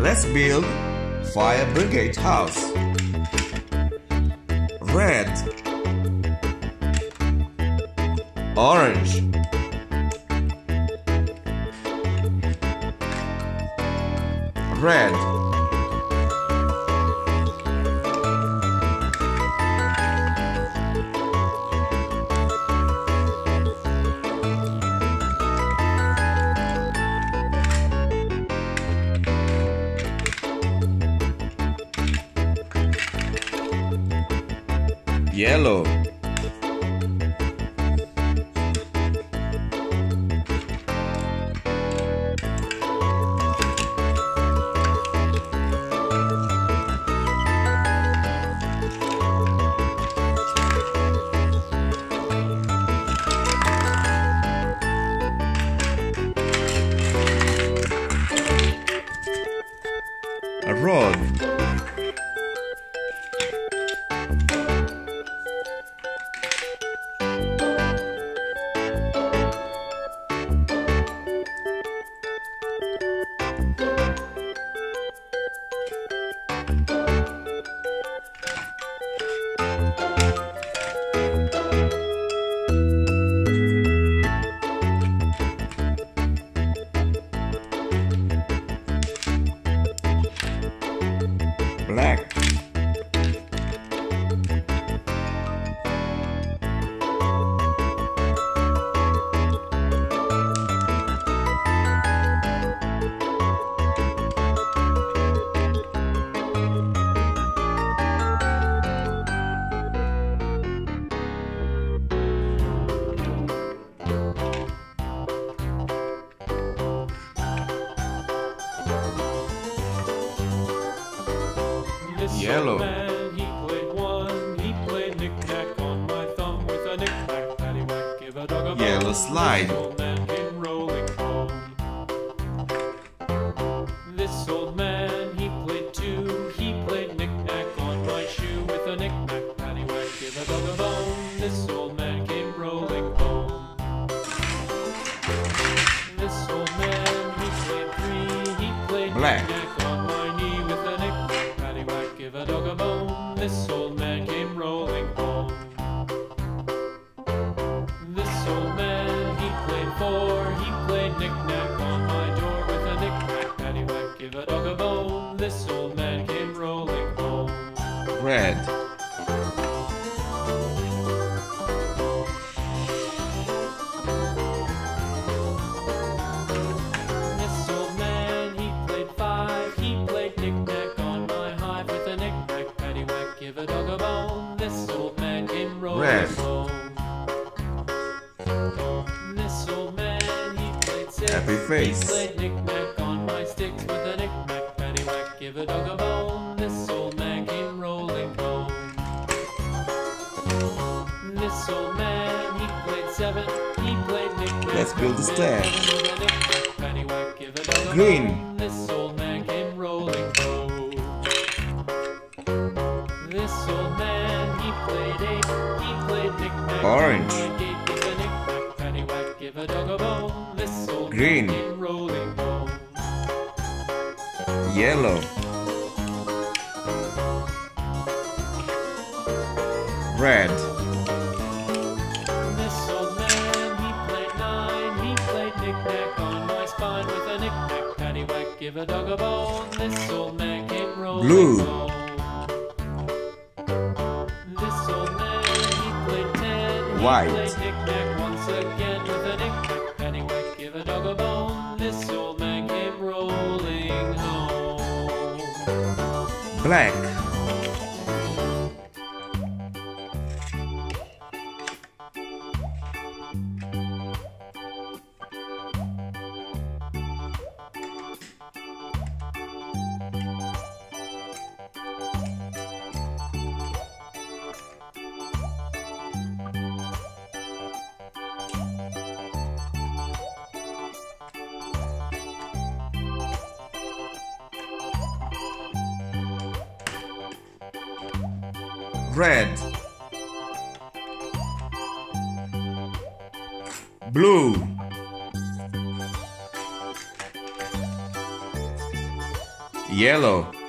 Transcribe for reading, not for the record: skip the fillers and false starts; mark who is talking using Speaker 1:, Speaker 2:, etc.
Speaker 1: Let's build fire brigade house. Red, orange, red, yellow, a road, black, yellow,
Speaker 2: Man, he played one, he played knick-knack on my thumb with a knick-knack, paddywhack, give a dog a bone.
Speaker 1: yellow slide,
Speaker 2: This old man came rolling home. This old man, he played two, he played knick-knack on my shoe with a knick-knack, paddywhack, give a dog a bone. This old man came rolling home. This old man, he played three, he played
Speaker 1: black,
Speaker 2: knick-knack on my knee with a knick-knack, paddywhack, give a dog a bone. This old man came rolling home. This old man, he played four, he played knick-knack on my door with a knick-knack, paddywhack, give a dog a bone. This old man came rolling home.
Speaker 1: red,
Speaker 2: This old man, he played five, he played knick-knack on my hive with a knick-knack, paddywhack, give a dog a bone. This old man came rolling
Speaker 1: Red.
Speaker 2: home. This old man, he played six,
Speaker 1: happy face,
Speaker 2: he played knick-knack on my sticks with a knick-knack, paddywhack, give a dog a bone. This old man came rolling home. This old man, he played seven, he played knick-knack.
Speaker 1: Let's build a stair.
Speaker 2: Paddywhack, give a dog a
Speaker 1: Green.
Speaker 2: bone. This old man came rolling home. This old man, he played eight, he played knick-knack.
Speaker 1: Orange.
Speaker 2: Gate, give a knick-knack, paddywhack, give a dog a bone. This old
Speaker 1: Green.
Speaker 2: man came rolling home.
Speaker 1: yellow, red,
Speaker 2: This old man, he played nine, he played knick-knack on my spine with a knick-knack, paddywhack, give a dog a bone. This old man came rolling
Speaker 1: Blue.
Speaker 2: home. This old man, he played ten, he
Speaker 1: White.
Speaker 2: played knick-knack once again with a knick-knack, paddywhack, give a dog a bone. This old man came rolling home.
Speaker 1: black, red, blue, Yellow.